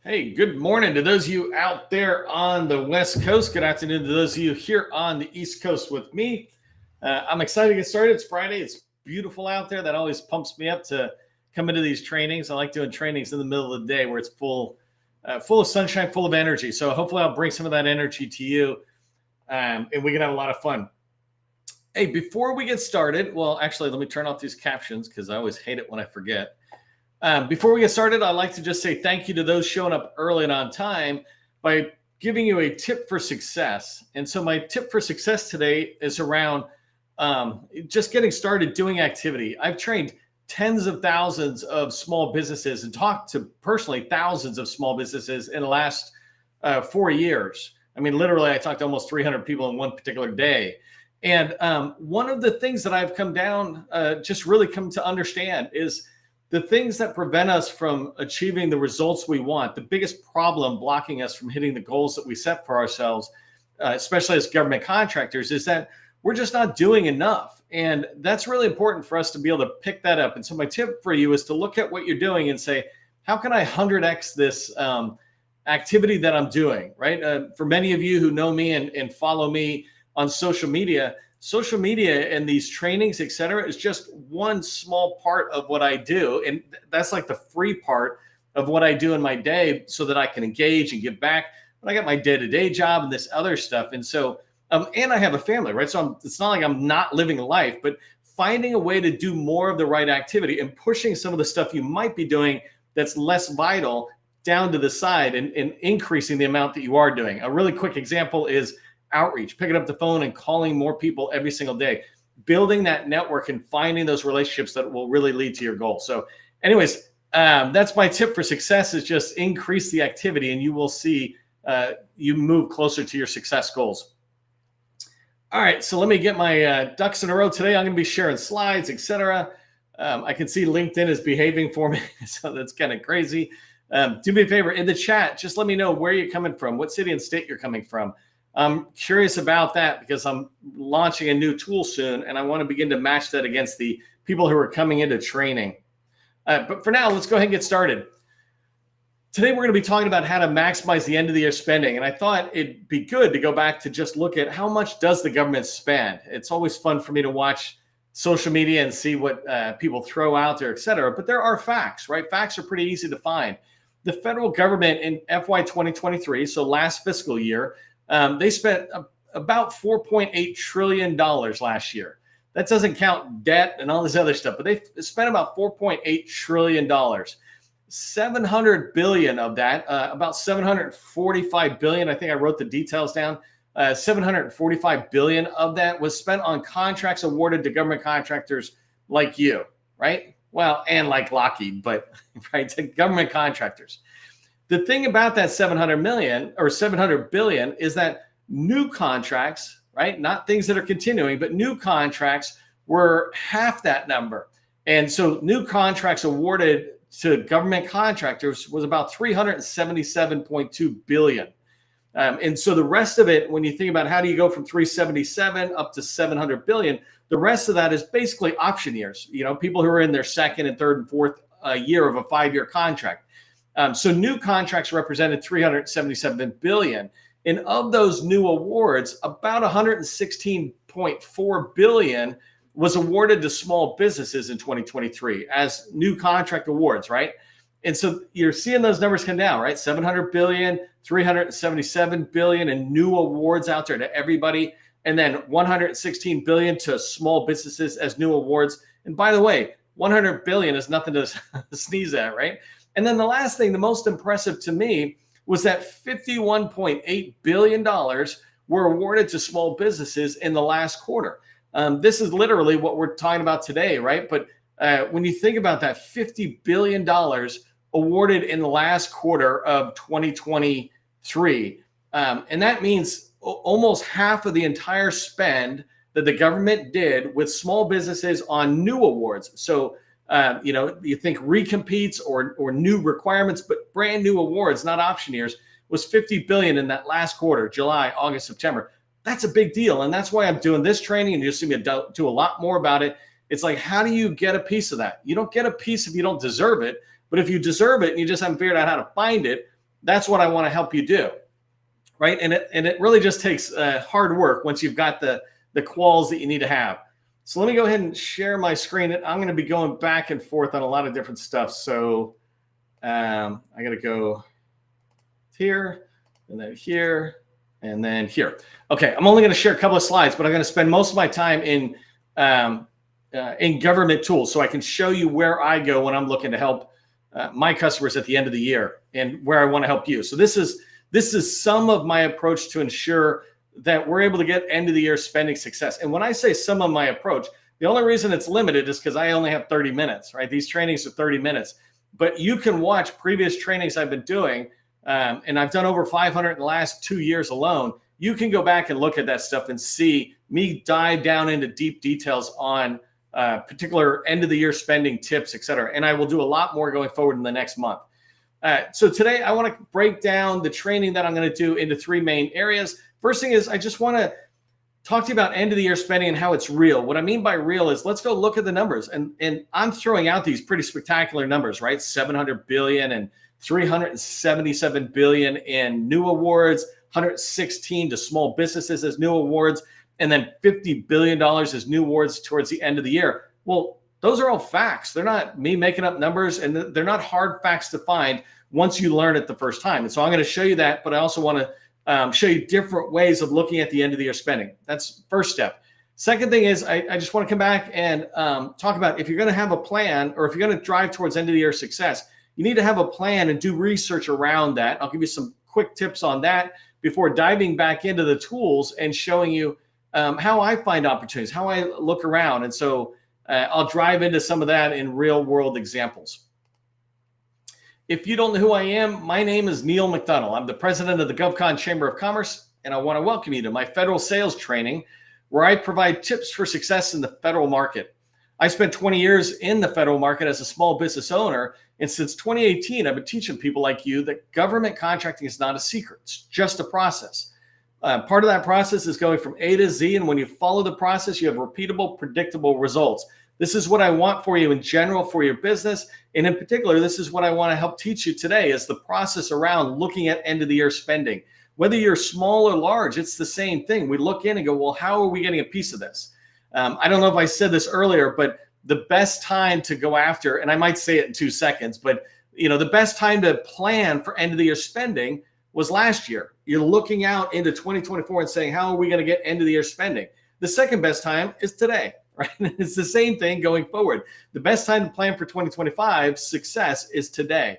Hey, good morning to those of you out there on the West Coast. Good afternoon to those of you here on the East Coast with me. I'm excited to get started. It's Friday. It's beautiful out there. That always pumps me up to come into these trainings. I like doing trainings in the middle of the day where it's full of sunshine, full of energy. So hopefully I'll bring some of that energy to you, and we can have a lot of fun. Hey, before we get started, well, actually, let me turn off these captions because I always hate it when I forget. Before we get started, I'd like to just say thank you to those showing up early and on time by giving you a tip for success. And so my tip for success today is around just getting started doing activity. I've trained tens of thousands of small businesses and talked to personally thousands of small businesses in the last 4 years. I mean, literally, I talked to almost 300 people in one particular day. And one of the things that I've just really come to understand is the things that prevent us from achieving the results we want, the biggest problem blocking us from hitting the goals that we set for ourselves, especially as government contractors, is that we're just not doing enough. And that's really important for us to be able to pick that up. And so my tip for you is to look at what you're doing and say, how can I 100x this activity that I'm doing, right? For many of you who know me and follow me on social media and these trainings, et cetera, is just one small part of what I do. And that's like the free part of what I do in my day so that I can engage and give back. But I got my day-to-day job and this other stuff. And so, and I have a family, right? So it's not like I'm not living a life, but finding a way to do more of the right activity and pushing some of the stuff you might be doing that's less vital down to the side and increasing the amount that you are doing. A really quick example is outreach, picking up the phone and calling more people every single day, building that network and finding those relationships that will really lead to your goal. So anyways, that's my tip for success, is just increase the activity and you will see you move closer to your success goals. All right, so let me get my ducks in a row today. I'm going to be sharing slides, etc. I can see LinkedIn is behaving for me, so that's kind of crazy. Do me a favor, in the chat, just let me know where you're coming from, what city and state you're coming from. I'm curious about that because I'm launching a new tool soon and I want to begin to match that against the people who are coming into training. But for now, let's go ahead and get started. Today, we're going to be talking about how to maximize the end of the year spending. And I thought it'd be good to go back to just look at how much does the government spend. It's always fun for me to watch social media and see what people throw out there, et cetera. But there are facts, right? Facts are pretty easy to find. The federal government in FY 2023, so last fiscal year, they spent about $4.8 trillion last year. That doesn't count debt and all this other stuff, but they spent about $4.8 trillion. 700 billion of that, about 745 billion, I think I wrote the details down, 745 billion of that was spent on contracts awarded to government contractors like you, right? Well, and like Lockheed, but right, to government contractors. The thing about that 700 million or 700 billion is that new contracts, right? Not things that are continuing, but new contracts were half that number. And so new contracts awarded to government contractors was about 377.2 billion. And so the rest of it, when you think about how do you go from 377 up to 700 billion, the rest of that is basically option years, people who are in their second and third and fourth year of a 5-year contract. So new contracts represented 377 billion. And of those new awards, about 116.4 billion was awarded to small businesses in 2023 as new contract awards, right? And so you're seeing those numbers come down, right? 700 billion, 377 billion in new awards out there to everybody. And then 116 billion to small businesses as new awards. And by the way, 100 billion is nothing to sneeze at, right? And then the last thing, the most impressive to me, was that $51.8 billion were awarded to small businesses in the last quarter. This is literally what we're talking about today, right? But when you think about that, $50 billion awarded in the last quarter of 2023, and that means almost half of the entire spend that the government did with small businesses on new awards. So you think recompetes or new requirements, but brand new awards, not option years, was 50 billion in that last quarter, July, August, September. That's a big deal. And that's why I'm doing this training, and you'll see me do a lot more about it. It's like, how do you get a piece of that? You don't get a piece if you don't deserve it. But if you deserve it and you just haven't figured out how to find it, That's what I want to help you do, right? And it really just takes hard work once you've got the quals that you need to have. So let me go ahead and share my screen. I'm going to be going back and forth on a lot of different stuff. So I got to go here and then here and then here. Okay, I'm only going to share a couple of slides, but I'm going to spend most of my time in government tools so I can show you where I go when I'm looking to help my customers at the end of the year and where I want to help you. So this is some of my approach to ensure that we're able to get end of the year spending success. And when I say some of my approach, the only reason it's limited is because I only have 30 minutes, right? These trainings are 30 minutes, but you can watch previous trainings I've been doing. And I've done over 500 in the last 2 years alone. You can go back and look at that stuff and see me dive down into deep details on particular end of the year spending tips, et cetera. And I will do a lot more going forward in the next month. So today I want to break down the training that I'm going to do into 3 main areas. First thing is I just want to talk to you about end of the year spending and how it's real. What I mean by real is let's go look at the numbers. And I'm throwing out these pretty spectacular numbers, right? 700 billion and 377 billion in new awards, 116 to small businesses as new awards, and then $50 billion as new awards towards the end of the year. Well, those are all facts. They're not me making up numbers, and they're not hard facts to find once you learn it the first time. And so I'm going to show you that, but I also want to show you different ways of looking at the end of the year spending. That's the first step. Second thing is I just want to come back and talk about if you're going to have a plan or if you're going to drive towards end of the year success, you need to have a plan and do research around that. I'll give you some quick tips on that before diving back into the tools and showing you how I find opportunities, how I look around. And so I'll drive into some of that in real world examples. If you don't know who I am, my name is Neil McDonald. I'm the president of the GovCon Chamber of Commerce, and I want to welcome you to my federal sales training, where I provide tips for success in the federal market. I spent 20 years in the federal market as a small business owner, and since 2018, I've been teaching people like you that government contracting is not a secret. It's just a process. Part of that process is going from A to Z, and when you follow the process, you have repeatable, predictable results. This is what I want for you in general for your business. And in particular, this is what I want to help teach you today is the process around looking at end of the year spending. Whether you're small or large, it's the same thing. We look in and go, well, how are we getting a piece of this? I don't know if I said this earlier, but the best time to go after, and I might say it in 2 seconds, but the best time to plan for end of the year spending was last year. You're looking out into 2024 and saying, how are we going to get end of the year spending? The second best time is today. Right? It's the same thing going forward. The best time to plan for 2025 success is today.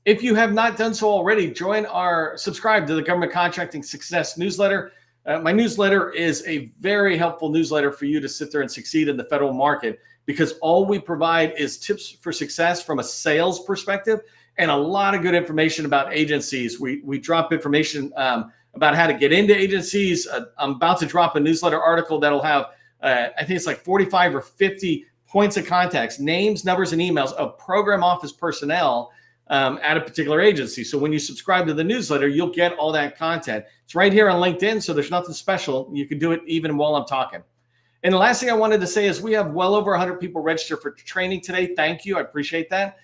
If you have not done so already, subscribe to the Government Contracting Success newsletter. My newsletter is a very helpful newsletter for you to sit there and succeed in the federal market, because all we provide is tips for success from a sales perspective and a lot of good information about agencies. We drop information about how to get into agencies. I'm about to drop a newsletter article that'll have I think it's like 45 or 50 points of contacts, names, numbers, and emails of program office personnel at a particular agency. So when you subscribe to the newsletter, you'll get all that content. It's right here on LinkedIn, so there's nothing special. You can do it even while I'm talking. And the last thing I wanted to say is we have well over 100 people registered for training today. Thank you. I appreciate that.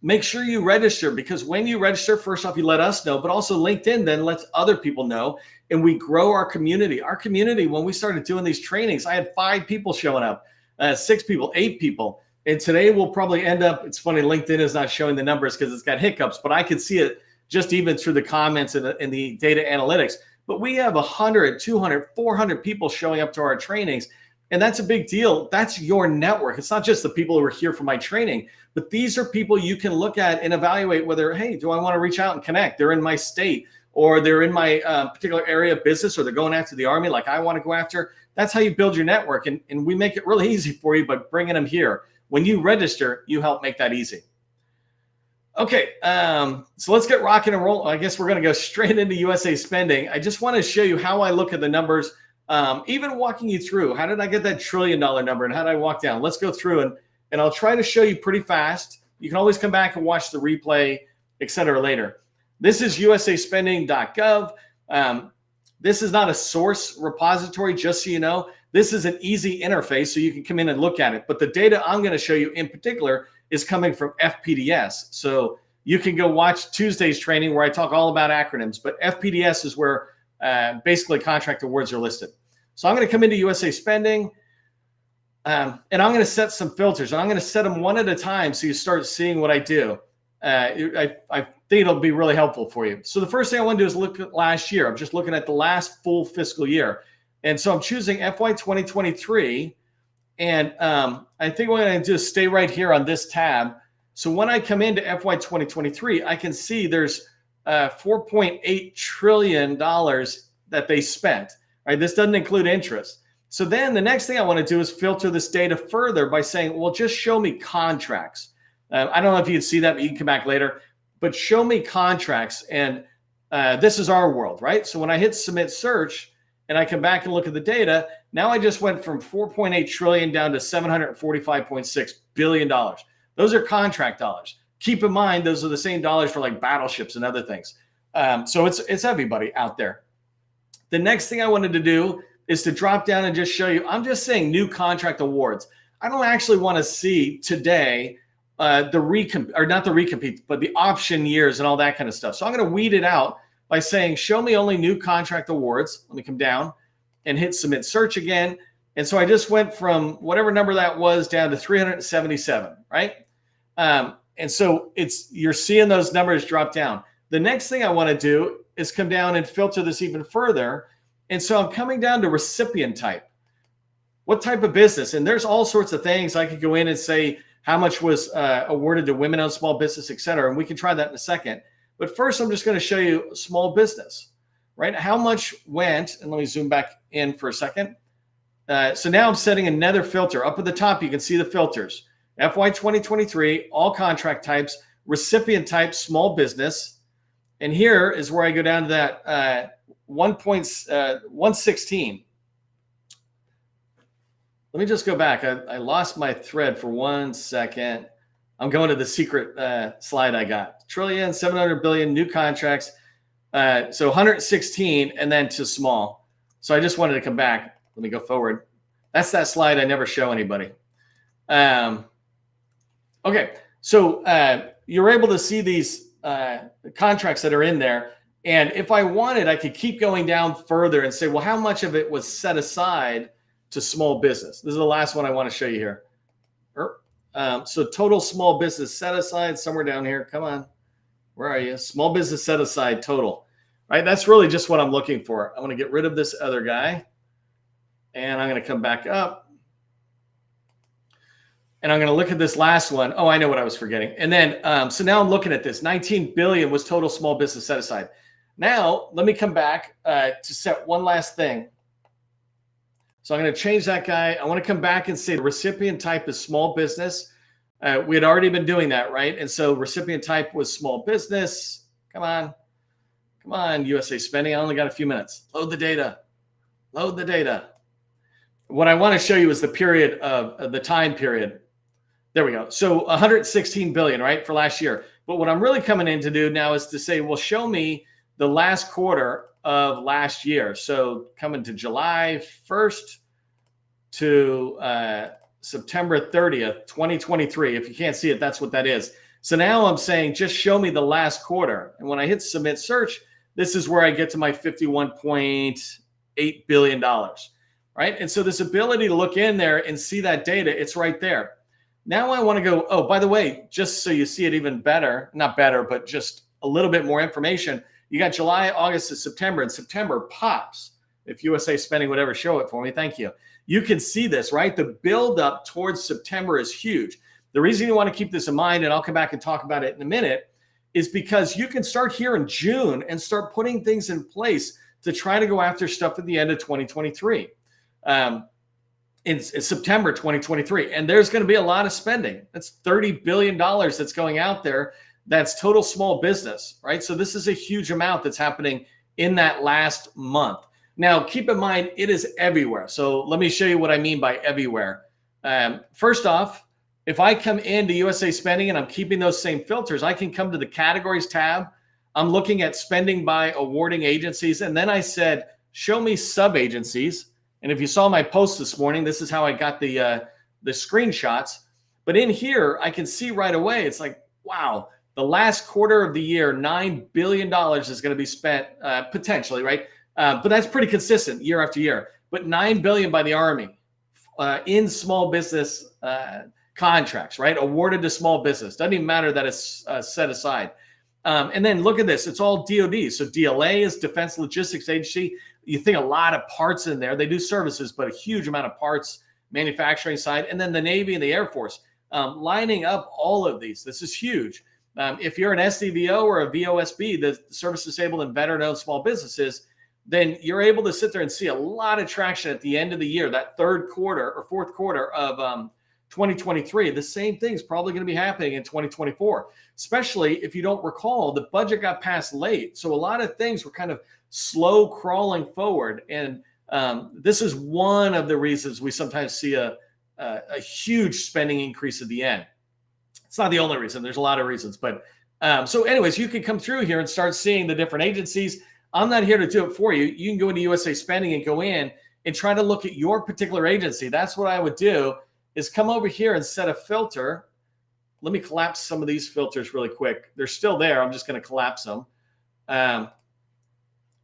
Make sure you register, because when you register, first off, you let us know, but also LinkedIn then lets other people know, and we grow our community. Our community, when we started doing these trainings, I had 5 people showing up, 6 people, 8 people. And today we'll probably end up, it's funny, LinkedIn is not showing the numbers because it's got hiccups, but I could see it just even through the comments and the data analytics. But we have 100, 200, 400 people showing up to our trainings. And that's a big deal. That's your network. It's not just the people who are here for my training, but these are people you can look at and evaluate whether, hey, do I want to reach out and connect? They're in my state, or they're in my particular area of business, or they're going after the Army like I want to go after. That's how you build your network. And we make it really easy for you by bringing them here. When you register, you help make that easy. Okay, so let's get rocking and rolling. I guess we're going to go straight into USA spending. I just want to show you how I look at the numbers. Even walking you through, how did I get that $1 trillion number and how did I walk down? Let's go through and I'll try to show you pretty fast. You can always come back and watch the replay, et cetera, later. This is usaspending.gov. This is not a source repository, just so you know. This is an easy interface so you can come in and look at it. But the data I'm going to show you in particular is coming from FPDS. So you can go watch Tuesday's training where I talk all about acronyms. But FPDS is where basically contract awards are listed. So I'm going to come into USA Spending, and I'm going to set some filters. And I'm going to set them one at a time so you start seeing what I do. I think it'll be really helpful for you. So the first thing I want to do is look at last year. I'm just looking at the last full fiscal year. And so I'm choosing FY 2023. And I think what I'm going to do is stay right here on this tab. So when I come into FY 2023, I can see there's $4.8 trillion that they spent. Right? This doesn't include interest. So then the next thing I want to do is filter this data further by saying, well, just show me contracts. I don't know if you can see that, but you can come back later. But show me contracts. And this is our world, right? So when I hit submit search and I come back and look at the data, now I just went from 4.8 trillion down to $745.6 billion. Those are contract dollars. Keep in mind, those are the same dollars for like battleships and other things. So it's everybody out there. The next thing I wanted to do is to drop down and just show you, I'm just saying new contract awards. I don't actually want to see today not the recompete, but the option years and all that kind of stuff. So I'm going to weed it out by saying, show me only new contract awards. Let me come down and hit submit search again. And so I just went from whatever number that was down to 377, right? And so you're seeing those numbers drop down. The next thing I want to do is come down and filter this even further. And so I'm coming down to recipient type. What type of business? And there's all sorts of things. I could go in and say how much was awarded to women-owned small business, et cetera. And we can try that in a second. But first, I'm just going to show you small business, right? How much went, and let me zoom back in for a second. So now I'm setting another filter. Up at the top, you can see the filters. FY 2023, all contract types, recipient type, small business. And here is where I go down to that 116. Let me just go back. I lost my thread for 1 second. I'm going to the secret slide I got. Trillion, 700 billion, new contracts. So 116 and then to small. So I just wanted to come back. Let me go forward. That's that slide I never show anybody. Okay, so you're able to see these contracts that are in there. And if I wanted, I could keep going down further and say, well, how much of it was set aside to small business? This is the last one I want to show you here. So total small business set aside somewhere down here. Come on. Where are you? Small business set aside total. Right? That's really just what I'm looking for. I'm going to get rid of this other guy. And I'm going to come back up. And I'm going to look at this last one. Oh, I know what I was forgetting. And then, so now I'm looking at this. 19 billion was total small business set aside. Now, let me come back to set one last thing. So I'm going to change that guy. I want to come back and say the recipient type is small business. We had already been doing that, right? And so recipient type was small business. Come on. Come on, USA Spending. I only got a few minutes. Load the data. Load the data. What I want to show you is the period of the time period. There we go. So 116 billion, right, for last year. But what I'm really coming in to do now is to say, well, show me the last quarter of last year. So coming to July 1st to September 30th, 2023. If you can't see it, that's what that is. So now I'm saying, just show me the last quarter. And when I hit submit search, this is where I get to my $51.8 billion, right? And so this ability to look in there and see that data, it's right there. Now I want to go, oh, by the way, just so you see it even better, not better, but just a little bit more information. You got July, August, and September, and September pops. If USA Spending would ever show it for me, thank you. You can see this, right? The buildup towards September is huge. The reason you want to keep this in mind, and I'll come back and talk about it in a minute, is because you can start here in June and start putting things in place to try to go after stuff at the end of 2023. In September 2023. And there's going to be a lot of spending. That's $30 billion that's going out there. That's total small business, right? So this is a huge amount that's happening in that last month. Now, keep in mind, it is everywhere. So let me show you what I mean by everywhere. First off, if I come into USA Spending and I'm keeping those same filters, I can come to the categories tab. I'm looking at spending by awarding agencies. And then I said, show me sub-agencies. And if you saw my post this morning, this is how I got the screenshots. But in here, I can see right away, it's like, wow, the last quarter of the year, $9 billion is going to be spent potentially, right? But that's pretty consistent year after year. But $9 billion by the Army in small business contracts, right? Awarded to small business. Doesn't even matter that it's set aside. And then look at this. It's all DoD. So DLA is Defense Logistics Agency. You think a lot of parts in there. They do services, but a huge amount of parts, manufacturing side. And then the Navy and the Air Force lining up all of these. This is huge. If you're an SDVO or a VOSB, the service disabled and veteran-owned small businesses, then you're able to sit there and see a lot of traction at the end of the year, that third quarter or fourth quarter of 2023. The same thing is probably going to be happening in 2024, especially if you don't recall, the budget got passed late. So a lot of things were kind of slow crawling forward. And this is one of the reasons we sometimes see a huge spending increase at the end. It's not the only reason. There's a lot of reasons. But so anyways, you can come through here and start seeing the different agencies. I'm not here to do it for you. You can go into USA Spending and go in and try to look at your particular agency. That's what I would do, is come over here and set a filter. Let me collapse some of these filters really quick. They're still there. I'm just going to collapse them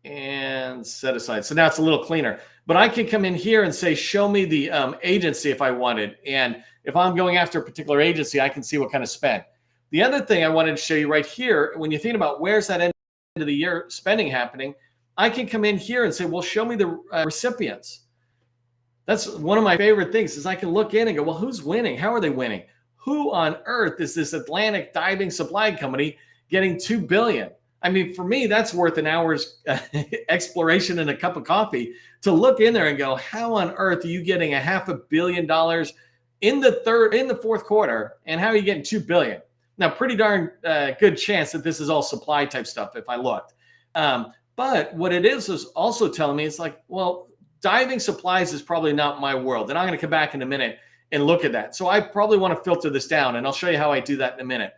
and set aside. So now it's a little cleaner. But I can come in here and say, show me the agency if I wanted. And if I'm going after a particular agency, I can see what kind of spend. The other thing I wanted to show you right here, when you think about where's that end of the year spending happening, I can come in here and say, well, show me the recipients. That's one of my favorite things, is I can look in and go, well, who's winning? How are they winning? Who on earth is this Atlantic Diving Supply Company getting $2 billion? I mean, for me, that's worth an hour's exploration and a cup of coffee to look in there and go, how on earth are you getting $500 million in the fourth quarter? And how are you getting $2 billion? Now, pretty darn good chance that this is all supply type stuff if I looked. But what it is also telling me, it's like, well, diving supplies is probably not my world. And I'm going to come back in a minute and look at that. So I probably want to filter this down, and I'll show you how I do that in a minute.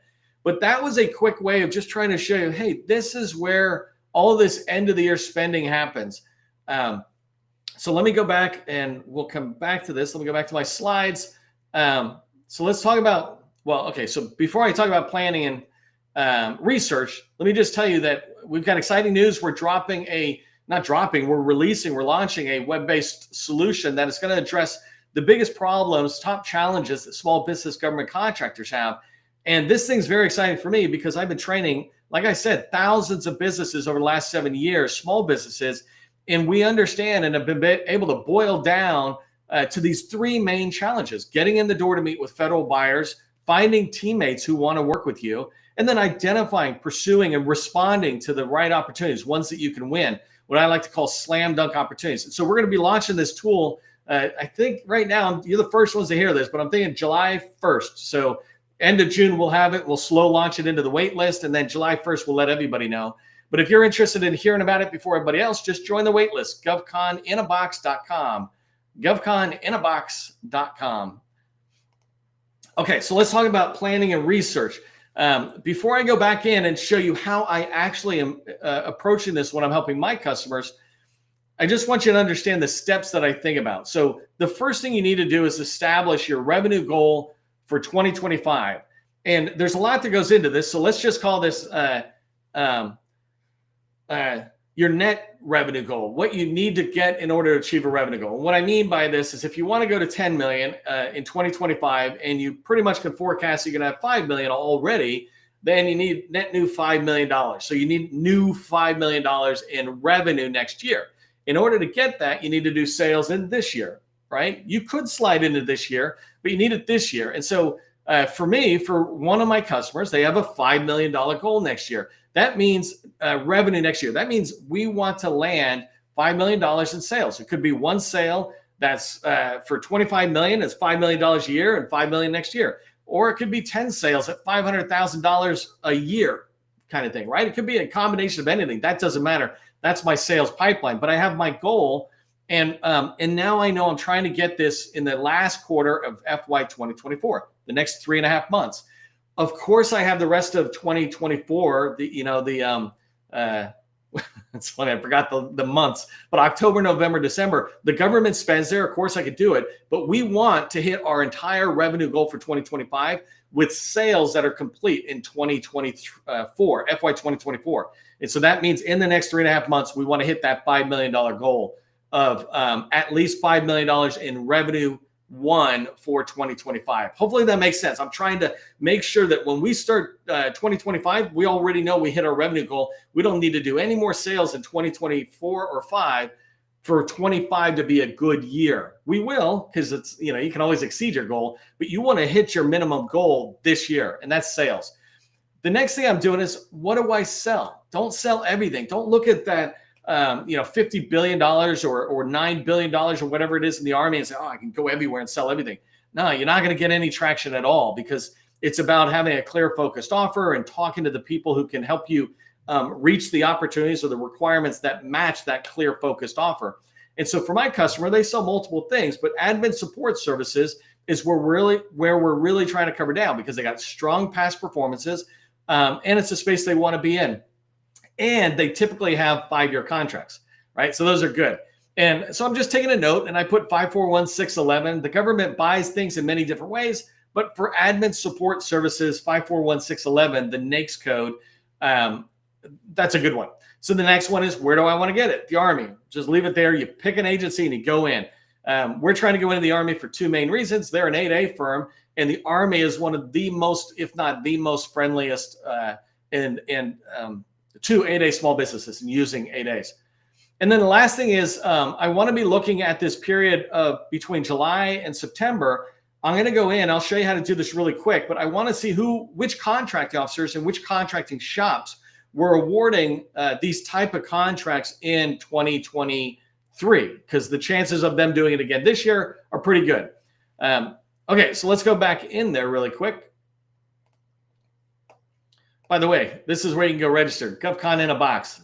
But that was a quick way of just trying to show you, hey, this is where all this end of the year spending happens. So let me go back and we'll come back to this. Let me go back to my slides. So let's talk about, well, okay. So before I talk about planning and research, let me just tell you that we've got exciting news. We're launching a web-based solution that is going to address the biggest problems, top challenges that small business government contractors have. And this thing's very exciting for me because I've been training, like I said, thousands of businesses over the last 7 years, small businesses, and we understand and have been able to boil down to these three main challenges: getting in the door to meet with federal buyers, finding teammates who want to work with you, and then identifying, pursuing, and responding to the right opportunities, ones that you can win, what I like to call slam dunk opportunities. And so we're going to be launching this tool. I think right now, you're the first ones to hear this, but I'm thinking July 1st. So end of June, we'll have it. We'll slow launch it into the wait list. And then July 1st, we'll let everybody know. But if you're interested in hearing about it before everybody else, just join the wait list, govconinabox.com, govconinabox.com. Okay, so let's talk about planning and research. Before I go back in and show you how I actually am approaching this when I'm helping my customers, I just want you to understand the steps that I think about. So the first thing you need to do is establish your revenue goal for 2025. And there's a lot that goes into this. So let's just call this your net revenue goal, what you need to get in order to achieve a revenue goal. And what I mean by this is if you want to go to 10 million in 2025 and you pretty much can forecast you're going to have 5 million already, then you need net new $5 million. So you need new $5 million in revenue next year. In order to get that, you need to do sales in this year, right? You could slide into this year, but you need it this year. And so for me, for one of my customers, they have a $5 million goal next year. That means revenue next year. That means we want to land $5 million in sales. It could be one sale that's for $25 million, it's $5 million a year and $5 million next year. Or it could be 10 sales at $500,000 a year kind of thing, right? It could be a combination of anything. That doesn't matter. That's my sales pipeline. But I have my goal, and now I know I'm trying to get this in the last quarter of FY 2024, the next 3.5 months. Of course, I have the rest of 2024. It's funny, I forgot the months, but October, November, December, the government spends there. Of course, I could do it, but we want to hit our entire revenue goal for 2025 with sales that are complete in 2024, FY 2024. And so that means in the next 3.5 months, we want to hit that $5 million goal of at least $5 million in revenue for 2025. Hopefully that makes sense. I'm trying to make sure that when we start 2025, we already know we hit our revenue goal. We don't need to do any more sales in 2024 or 5 for 25 to be a good year. We will, because it's, you can always exceed your goal, but you want to hit your minimum goal this year, and that's sales. The next thing I'm doing is, what do I sell? Don't sell everything. Don't look at that $50 billion or $9 billion or whatever it is in the Army and say, oh, I can go everywhere and sell everything. No, you're not going to get any traction at all, because it's about having a clear, focused offer and talking to the people who can help you reach the opportunities or the requirements that match that clear, focused offer. And so for my customer, they sell multiple things, but admin support services is where we're really trying to cover down, because they got strong past performances, and it's a space they want to be in. And they typically have 5-year contracts, right? So those are good. And so I'm just taking a note, and I put 541611. The government buys things in many different ways, but for admin support services, 541611, the NAICS code, that's a good one. So the next one is, where do I want to get it? The Army. Just leave it there. You pick an agency and you go in. We're trying to go into the Army for 2 main reasons. They're an 8A firm, and the Army is one of the most, if not the most friendliest to 8A small businesses and using 8As. And then the last thing is, I want to be looking at this period of between July and September. I'm going to go in. I'll show you how to do this really quick, but I want to see which contracting officers and which contracting shops were awarding these type of contracts in 2023, because the chances of them doing it again this year are pretty good. Okay, so let's go back in there really quick. By the way, this is where you can go register. GovCon in a box.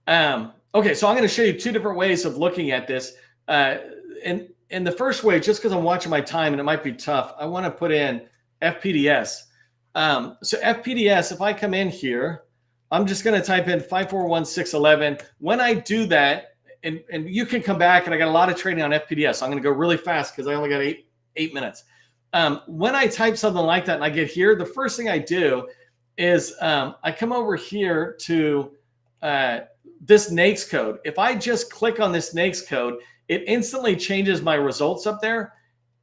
Okay, so I'm going to show you 2 different ways of looking at this. And the first way, just because I'm watching my time and it might be tough, I want to put in FPDS. So FPDS, if I come in here, I'm just going to type in 541611. When I do that, and you can come back, and I got a lot of training on FPDS. So I'm going to go really fast because I only got eight minutes. When I type something like that and I get here, the first thing I do is I come over here to this NAICS code. If I just click on this NAICS code, it instantly changes my results up there,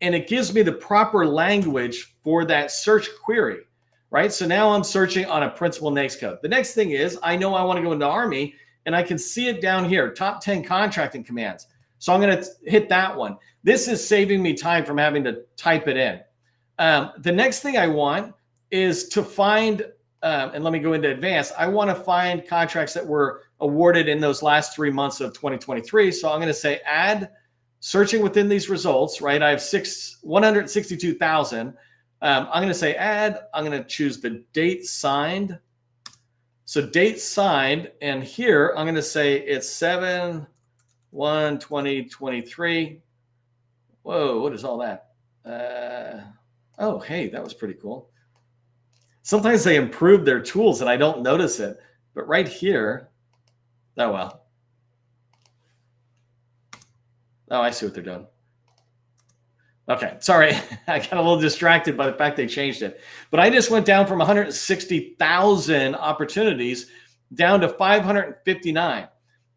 and it gives me the proper language for that search query, right? So now I'm searching on a principal NAICS code. The next thing is, I know I want to go into Army, and I can see it down here, top 10 contracting commands. So I'm going to hit that one. This is saving me time from having to type it in. The next thing I want is to find, and let me go into advanced, I want to find contracts that were awarded in those last 3 months of 2023. So I'm going to say add, searching within these results, right? I have 162,000. I'm going to say add, I'm going to choose the date signed. So date signed, and here I'm going to say it's 7/1/2023. Whoa, what is all that? Oh, hey, that was pretty cool. Sometimes they improve their tools and I don't notice it, but right here, oh well. Oh, I see what they're doing. Okay, sorry, I got a little distracted by the fact they changed it. But I just went down from 160,000 opportunities down to 559.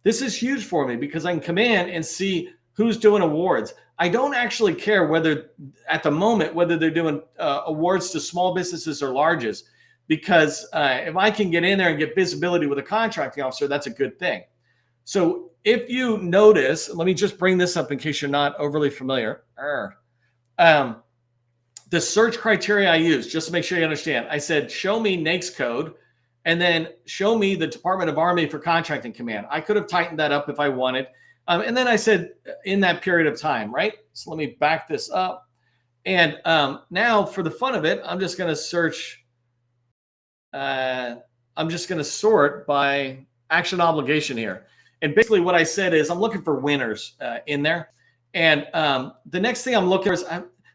This is huge for me because I can come in and see who's doing awards. I don't actually care whether, at the moment, whether they're doing awards to small businesses or larges, because if I can get in there and get visibility with a contracting officer, that's a good thing. So if you notice, let me just bring this up in case you're not overly familiar. The search criteria I use, just to make sure you understand, I said, show me NAICS code, and then show me the Department of Army for contracting command. I could have tightened that up if I wanted. And then I said, in that period of time, right? So let me back this up. And now for the fun of it, I'm just going to search. I'm just going to sort by action obligation here. And basically what I said is I'm looking for winners in there. And the next thing I'm looking for is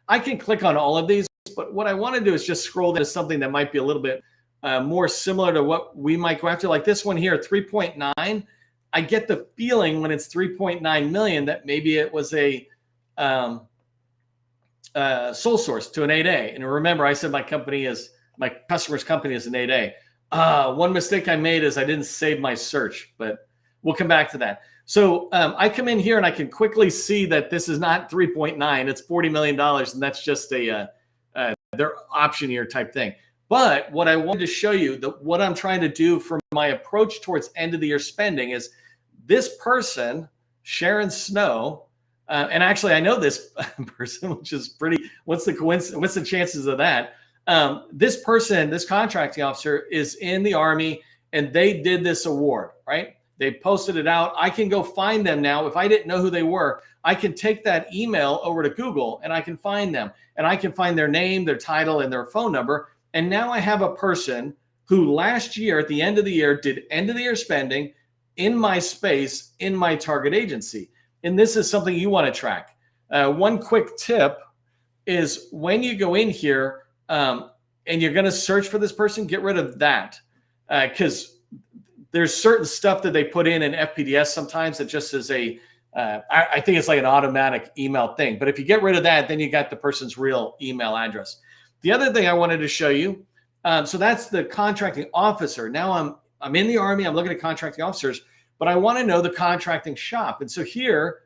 I can click on all of these, but what I want to do is just scroll to something that might be a little bit more similar to what we might go after. Like this one here, 3.9. I get the feeling when it's 3.9 million that maybe it was a sole source to an 8A. And remember, I said my customer's company is an 8A. One mistake I made is I didn't save my search, but we'll come back to that. So I come in here and I can quickly see that this is not 3.9, it's $40 million. And that's just their option year type thing. But what I wanted to show you, what I'm trying to do for my approach towards end of the year spending is this person, Sharon Snow, and actually I know this person, which is pretty, what's the chances of that? This person, this contracting officer is in the Army and they did this award, right? They posted it out. I can go find them now. If I didn't know who they were, I can take that email over to Google and I can find them and I can find their name, their title, and their phone number. And now I have a person who last year at the end of the year did end of the year spending in my space, in my target agency. And this is something you want to track. One quick tip is when you go in here and you're going to search for this person, get rid of that because there's certain stuff that they put in FPDS sometimes that just is I think it's like an automatic email thing. But if you get rid of that, then you got the person's real email address. The other thing I wanted to show you, so that's the contracting officer. Now I'm in the Army, I'm looking at contracting officers, but I want to know the contracting shop. And so here,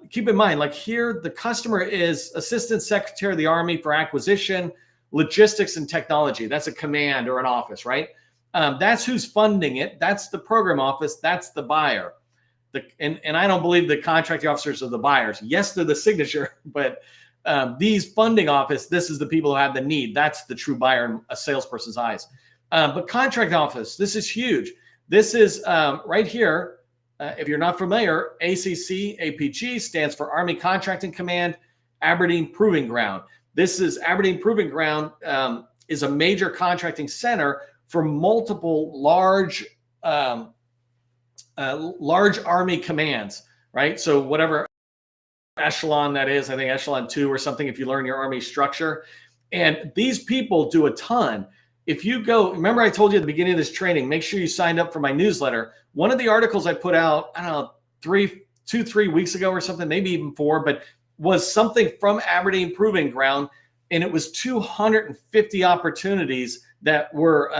keep in mind, like here, the customer is Assistant Secretary of the Army for Acquisition, Logistics, and Technology. That's a command or an office, right? That's who's funding it. That's the program office. That's the buyer. And I don't believe the contracting officers are the buyers. Yes, they're the signature, but these funding office, this is the people who have the need. That's the true buyer in a salesperson's eyes. But contract office, this is huge. This is right here. If you're not familiar, APG stands for Army Contracting Command, Aberdeen Proving Ground. This is Aberdeen Proving Ground is a major contracting center for multiple large Army commands, right? So whatever echelon that is, I think echelon 2 or something, if you learn your Army structure. And these people do a ton. If you go, remember I told you at the beginning of this training, make sure you signed up for my newsletter. One of the articles I put out, I don't know, 3 weeks ago or something, maybe even 4, but was something from Aberdeen Proving Ground. And it was 250 opportunities that were,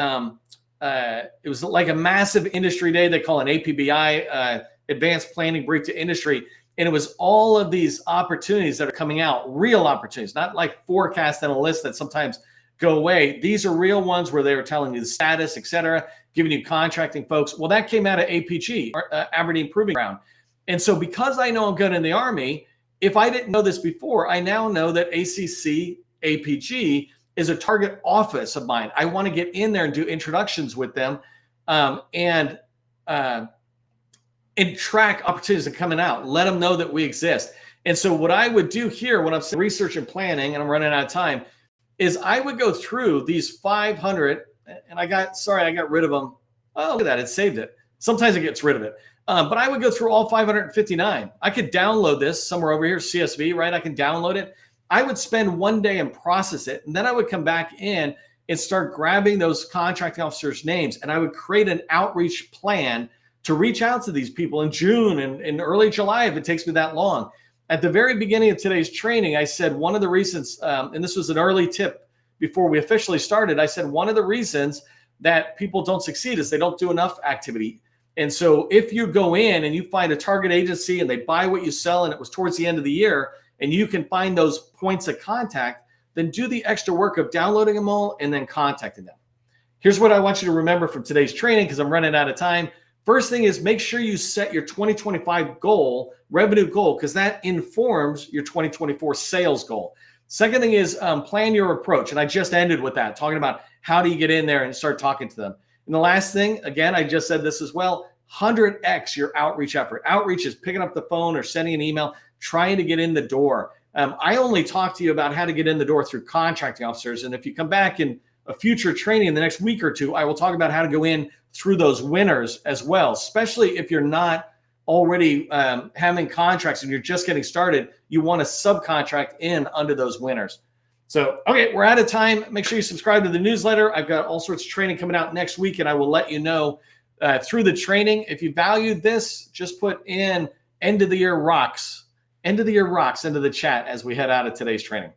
it was like a massive industry day. They call it an APBI, Advanced Planning Brief to Industry. And it was all of these opportunities that are coming out, real opportunities, not like forecast and a list that sometimes go away. These are real ones where they were telling you the status, et cetera, giving you contracting folks. Well, that came out of APG, Aberdeen Proving Ground. And so because I know I'm good in the Army, if I didn't know this before, I now know that APG is a target office of mine. I want to get in there and do introductions with them and track opportunities that are coming out. Let them know that we exist. And so what I would do here when I'm saying research and planning, and I'm running out of time, is I would go through these 500, and I got rid of them. Oh, look at that, it saved it. Sometimes it gets rid of it. But I would go through all 559. I could download this somewhere over here, CSV, right? I can download it. I would spend one day and process it. And then I would come back in and start grabbing those contracting officers' names. And I would create an outreach plan to reach out to these people in June and in early July, if it takes me that long. At the very beginning of today's training, I said one of the reasons, and this was an early tip before we officially started, I said one of the reasons that people don't succeed is they don't do enough activity. And so if you go in and you find a target agency and they buy what you sell and it was towards the end of the year and you can find those points of contact, then do the extra work of downloading them all and then contacting them. Here's what I want you to remember from today's training because I'm running out of time. First thing is make sure you set your 2025 goal, revenue goal, because that informs your 2024 sales goal. Second thing is plan your approach. And I just ended with that, talking about how do you get in there and start talking to them. And the last thing, again, I just said this as well, 100x your outreach effort. Outreach is picking up the phone or sending an email, trying to get in the door. I only talk to you about how to get in the door through contracting officers. And if you come back in a future training in the next week or two, I will talk about how to go in through those winners as well, especially if you're not already having contracts and you're just getting started. You want to subcontract in under those winners. So, okay, we're out of time. Make sure you subscribe to the newsletter. I've got all sorts of training coming out next week, and I will let you know through the training. If you valued this, just put in end of the year rocks into the chat as we head out of today's training.